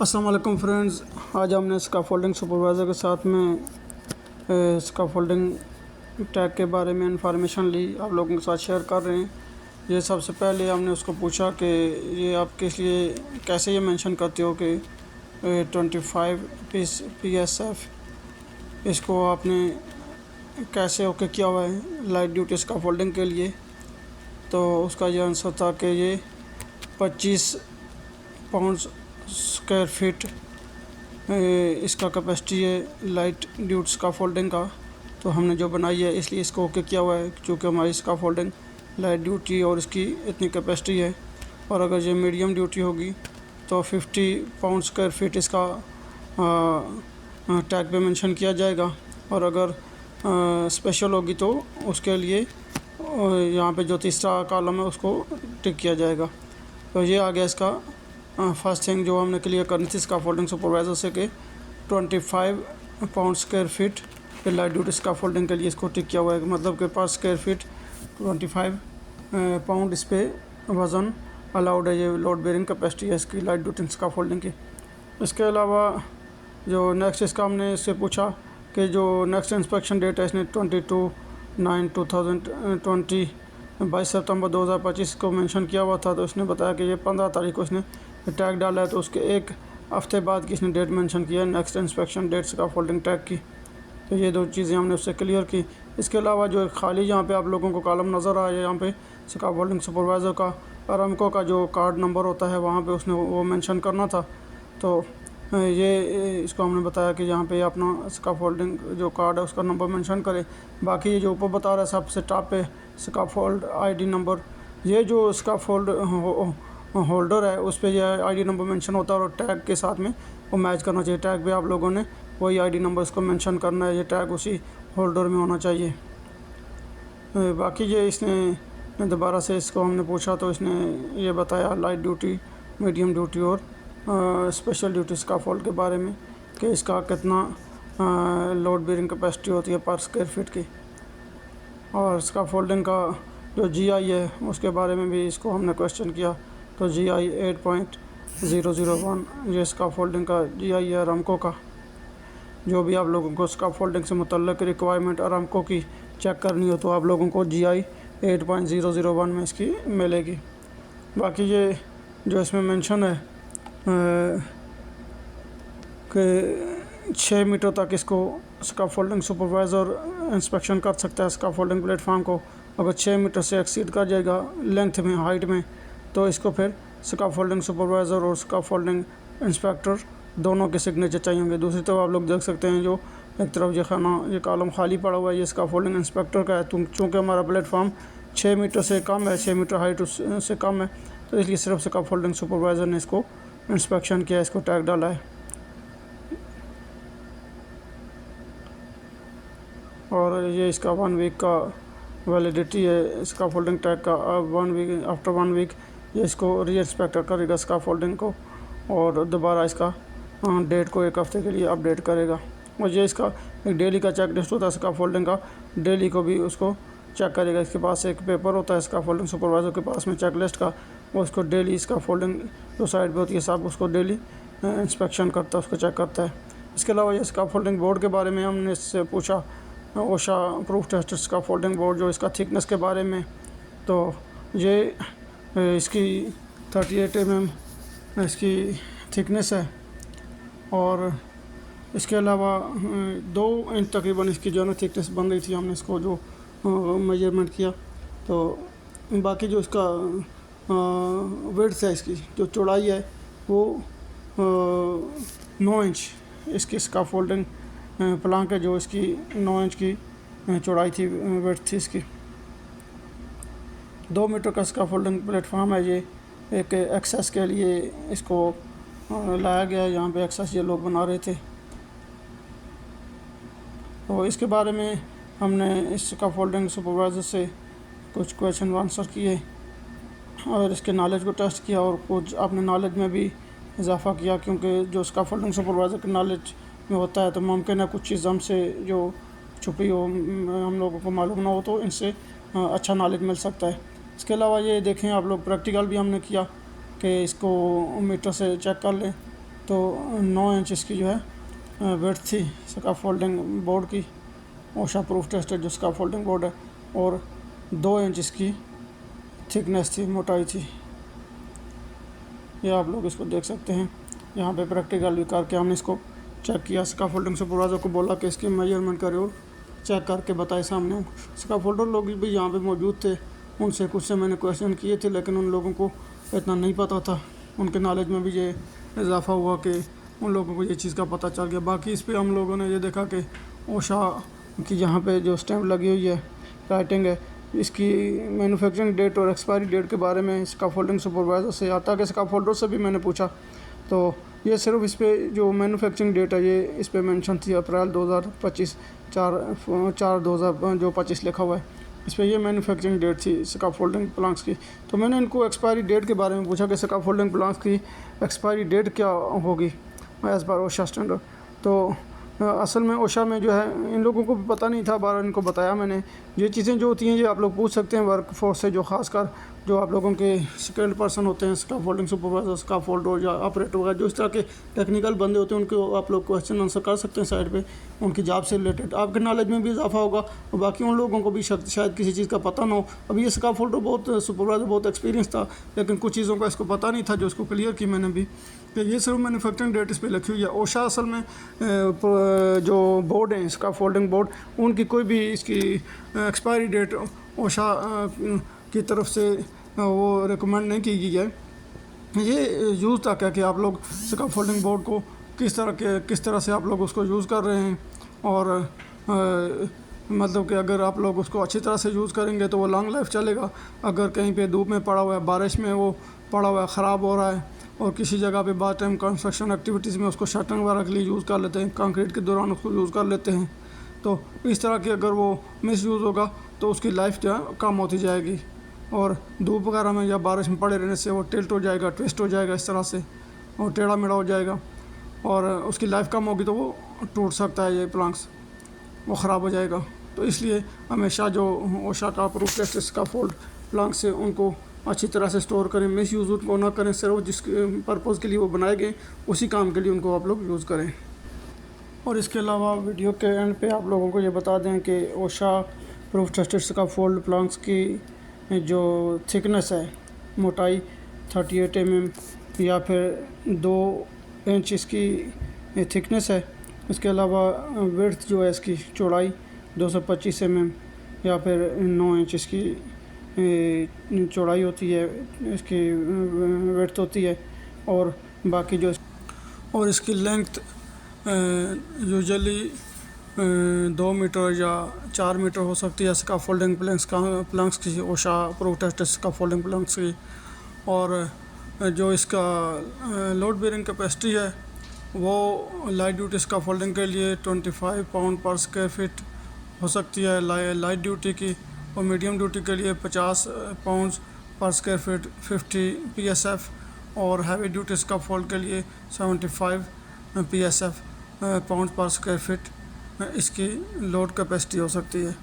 अस्सलाम वालेकुम फ्रेंड्स, आज हमने स्कैफोल्डिंग सुपरवाइज़र के साथ में स्कैफोल्डिंग टैग के बारे में इंफॉर्मेशन ली, आप लोगों के साथ शेयर कर रहे हैं। ये सबसे पहले हमने उसको पूछा कि ये आप किस लिए कैसे ये मेंशन करते हो कि 25 PSF इसको आपने कैसे ओके किया हुआ है लाइट ड्यूटी स्कैफोल्डिंग के लिए। तो उसका ये आंसर था कि ये 25 पाउंड स्क्वायर फीट इसका कैपेसिटी है लाइट ड्यूट स्कैफोल्डिंग का। तो हमने जो बनाई है इसलिए इसको ओके किया हुआ है, क्योंकि हमारी स्कैफोल्डिंग लाइट ड्यूटी और इसकी इतनी कैपेसिटी है। और अगर ये मीडियम ड्यूटी होगी तो 50 पाउंड स्क्वायर फीट इसका टैग पे मेंशन किया जाएगा। और अगर स्पेशल होगी तो उसके लिए यहाँ पे जो तीसरा कॉलम है उसको टिक किया जाएगा। तो ये आ गया इसका फर्स्ट थिंग जो हमने क्लियर करनी थी स्कैफोल्डिंग सुपरवाइज़र से कि 25 pound square feet light duty scaffolding के लिए इसको टिक किया हुआ है, मतलब कि पर स्क्वायर फीट 25 पाउंड इस पर वज़न अलाउड है। ये लोड बेरिंग कैपेसिटी है इसकी लाइट ड्यूटी स्कैफोल्डिंग की। इसके अलावा जो नेक्स्ट इसका हमने इससे पूछा कि जो नेक्स्ट इंस्पेक्शन डेट है इसने 22/9/2020 22 सितंबर 2025 को मेंशन किया हुआ था। तो इसने बताया कि ये 15 तारीख को इसने टैग डाला है, तो उसके एक हफ्ते बाद की इसने डेट मेंशन किया है next inspection date scaffolding tag की। तो ये दो चीज़ें हमने उससे क्लियर की। इसके अलावा जो खाली यहाँ पे आप लोगों को कॉलम नज़र आया यहाँ पे स्कैफोल्डिंग सुपरवाइज़र का अरामको का जो कार्ड नंबर होता है वहाँ पे उसने वो मेंशन करना था। तो ये इसको हमने बताया कि यहाँ पे अपना स्कैफोल्डिंग जो कार्ड है उसका नंबर मेंशन करें। बाकी ये जो ऊपर बता रहा है सबसे टॉप पे स्कैफोल्ड आईडी नंबर, ये जो स्कैफोल्ड होल्डर है उस पर यह आईडी नंबर मेंशन होता है और टैग के साथ में वो मैच करना चाहिए। टैग पे आप लोगों ने वही आईडी नंबर इसको मेंशन करना है, ये टैग उसी होल्डर में होना चाहिए। बाकी ये इसने दोबारा से इसको हमने पूछा तो इसने ये बताया लाइट ड्यूटी, मीडियम ड्यूटी और स्पेशल ड्यूटी स्कैफोल्ड के बारे में कि इसका कितना लोड बेरिंग कैपेसिटी होती है पर स्क्वायर फीट की। और स्कैफोल्डिंग का जो GI है उसके बारे में भी इसको हमने क्वेश्चन किया। तो GI 8.001 ये स्कैफोल्डिंग का GI है अरामको का। जो भी आप लोगों को स्कैफोल्डिंग से मुतल्लिक रिक्वायरमेंट अरामको की चेक करनी हो तो आप लोगों को GI 8.001 में इसकी मिलेगी। बाकी ये जो इसमें मेंशन है कि 6 मीटर तक इसको स्कैफोल्डिंग सुपरवाइज़र इंस्पेक्शन कर सकता है स्कैफोल्डिंग प्लेटफॉर्म को। अगर 6 मीटर से एक्सीड कर जाएगा लेंथ में, हाइट में, तो इसको फिर स्कैफोल्डिंग सुपरवाइज़र और स्कैफोल्डिंग इंस्पेक्टर दोनों के सिग्नेचर चाहिए होंगे। दूसरी तरफ आप लोग देख सकते हैं जो एक तरफ ये कॉलम खाली पड़ा हुआ है, ये स्कैफोल्डिंग इंस्पेक्टर का है। चूँकि हमारा प्लेटफॉर्म 6 मीटर से कम है, 6 मीटर हाइट उससे कम है, तो इसलिए सिर्फ स्कैफोल्डिंग सुपरवाइज़र ने इसको इंस्पेक्शन किया, इसको टैग डाला है। और ये इसका 1 वीक का वैलिडिटी है स्कैफोल्डिंग टैग का। 1 वीक, आफ्टर 1 वीक ये इसको री इंस्पेक्टर करेगा स्कैफोल्डिंग को और दोबारा इसका डेट को 1 हफ्ते के लिए अपडेट करेगा। और ये इसका एक डेली का चेक लिस्ट होता है स्कैफोल्डिंग का, डेली को भी उसको चेक करेगा। इसके पास एक पेपर होता है स्कैफोल्डिंग सुपरवाइज़र के पास में चेक लिस्ट का, वो उसको डेली स्कैफोल्डिंग जो साइड पे होती है सब उसको डेली इंस्पेक्शन करता है, उसको चेक करता है। इसके अलावा ये स्कैफोल्डिंग बोर्ड के बारे में हमने इससे पूछा, ओशा प्रूफ टेस्टेड स्कैफोल्डिंग बोर्ड जो इसका थिकनेस के बारे में। तो ये इसकी 38 mm इसकी थिकनेस है और इसके अलावा 2 इंच तकरीबन इसकी जो है ना थिकनेस बन रही थी। हमने इसको जो मेजरमेंट किया तो बाकी जो इसका विड्थ है, इसकी जो चौड़ाई है वो 9 इंच इसकी स्कैफोल्डिंग प्लांक है, जो इसकी 9 इंच की चौड़ाई थी, विड्थ थी इसकी। 2 मीटर का स्कैफोल्डिंग प्लेटफॉर्म है। ये एक एक्सेस के लिए इसको लाया गया है, यहाँ पे एक्सेस ये लोग बना रहे थे। तो इसके बारे में हमने इस स्कैफोल्डिंग सुपरवाइज़र से कुछ क्वेश्चन आंसर किए और इसके नॉलेज को टेस्ट किया और कुछ अपने नॉलेज में भी इजाफा किया, क्योंकि जो स्कैफोल्डिंग सुपरवाइज़र के नॉलेज में होता है तो मुमकिन है कुछ चीज़ हमसे जो छुपी हो, हम लोगों को मालूम ना हो, तो इनसे अच्छा नॉलेज मिल सकता है। इसके अलावा ये देखें आप लोग प्रैक्टिकल भी हमने किया कि इसको मीटर से चेक कर लें तो 9 इंच इसकी जो है विड्थ थी स्कैफोल्डिंग बोर्ड की, ओशा प्रूफ टेस्टेड जो स्कैफोल्डिंग बोर्ड है, और 2 इंच इसकी थिकनेस थी, मोटाई थी। ये आप लोग इसको देख सकते हैं। यहाँ पे प्रैक्टिकल भी करके हमने इसको चेक किया। स्कैफोल्डिंग सुपरवाइजर को बोला कि इसकी मेजरमेंट करे और चेक करके बताए सामने। स्कैफोल्डर लोग भी यहाँ पे मौजूद थे, उनसे कुछ से मैंने क्वेश्चन किए थे, लेकिन उन लोगों को इतना नहीं पता था। उनके नॉलेज में भी ये इजाफा हुआ कि उन लोगों को ये चीज़ का पता चल गया। बाकी इस पर हम लोगों ने ये देखा कि ओशा की यहाँ पे जो स्टैम्प लगी हुई है, राइटिंग है, इसकी मैन्युफैक्चरिंग डेट और एक्सपायरी डेट के बारे में स्कैफोल्डिंग सुपरवाइज़र से आता कि स्कैफोल्डर से भी मैंने पूछा, तो ये सिर्फ इस पे जो मैन्युफैक्चरिंग डेट है ये इस पे मेंशन थी अप्रैल 2025, 4/2000 जो 25 लिखा हुआ है, इस पर ये मैन्युफैक्चरिंग डेट थी स्कैफोल्डिंग प्लांक्स की। तो मैंने इनको एक्सपायरी डेट के बारे में पूछा कि स्कैफोल्डिंग प्लांक्स की एक्सपायरी डेट क्या होगी एज़ पर ओशा स्टैंडर्ड। तो असल में ओशा में जो है इन लोगों को भी पता नहीं था, बार इनको बताया मैंने। ये चीज़ें जो होती हैं ये आप लोग पूछ सकते हैं वर्क फोर्स से, जो खासकर जो आप लोगों के स्किल्ड पर्सन होते हैं, स्कैफोल्डिंग सुपरवाइजर, स्कैफोल्डर या ऑपरेटर वगैरह, जो इस तरह के टेक्निकल बंदे होते हैं, उनको आप लोग क्वेश्चन आंसर कर सकते हैं साइड पे, उनकी जॉब से रिलेटेड आपके नॉलेज में भी इजाफा होगा। और बाकी उन लोगों को भी शायद किसी चीज़ का पता ना हो। अब ये स्कैफोल्डर बहुत सुपरवाइजर बहुत एक्सपीरियंस था, लेकिन कुछ चीज़ों का इसको पता नहीं था, जो इसको क्लियर की मैंने भी कि ये सिर्फ मैन्युफैक्चरिंग डेट इस पर लिखी हुई है। ओशा असल में जो बोर्ड है स्कैफोल्डिंग बोर्ड, उनकी कोई भी इसकी एक्सपायरी डेट ओशा की तरफ से वो रिकमेंड नहीं की गई है। ये यूज़ तक है कि आप लोग स्कैफोल्डिंग बोर्ड को किस तरह से आप लोग उसको यूज़ कर रहे हैं, और मतलब कि अगर आप लोग उसको अच्छी तरह से यूज़ करेंगे तो वो लॉन्ग लाइफ चलेगा। अगर कहीं पे धूप में पड़ा हुआ है, बारिश में वो पड़ा हुआ है, ख़राब हो रहा है, और किसी जगह पे बाद टाइम कंस्ट्रक्शन एक्टिविटीज़ में उसको शटरिंग वगैरह के लिए यूज़ कर लेते हैं, कंक्रीट के दौरान उसको यूज़ कर लेते हैं, तो इस तरह की अगर वो मिस यूज़ होगा तो उसकी लाइफ जो है कम होती जाएगी, और धूप वगैरह में या बारिश में पड़े रहने से वो टिल्ट हो जाएगा, ट्विस्ट हो जाएगा इस तरह से, और टेढ़ा मेढ़ा हो जाएगा, और उसकी लाइफ कम होगी तो वो टूट सकता है, ये प्लांक्स वो ख़राब हो जाएगा। तो इसलिए हमेशा जो ओशा का प्रूफ टेस्ट स्कैफोल्ड प्लांक्स से उनको अच्छी तरह से स्टोर करें, मिस यूज़ उनको ना करें, सिर्फ जिस पर्पज़ के लिए वो बनाए गए उसी काम के लिए उनको आप लोग यूज़ करें। और इसके अलावा वीडियो के एंड पे आप लोगों को ये बता दें कि ओशा प्रूफ टेस्टेड स्कैफोल्ड प्लांक्स की जो थिकनेस है, मोटाई 38 mm या फिर 2 इंच इसकी थिकनेस है। इसके अलावा विड्थ जो है इसकी चौड़ाई 225 mm या फिर 9 इंच इसकी चौड़ाई होती है, इसकी विड्थ होती है, और बाकी जो और इसकी लेंथ यूजुअली 2 मीटर या 4 मीटर हो सकती है स्कैफोल्डिंग प्लांक्स की, ओशा प्रूफ टेस्टेड स्कैफोल्डिंग प्लांक्स की। और जो इसका लोड बेयरिंग कैपेसिटी है वो लाइट ड्यूटी स्कैफोल्डिंग के लिए 25 पाउंड पर स्क्वायर फीट हो सकती है लाइट ड्यूटी की, और मीडियम ड्यूटी के लिए 50 पाउंड पर स्क्वायर फीट 50 PSF, और हैवी ड्यूटी स्कैफोल्ड के लिए 75 PSF पाउंड पर स्क्वायर फीट इसकी लोड कैपेसिटी हो सकती है।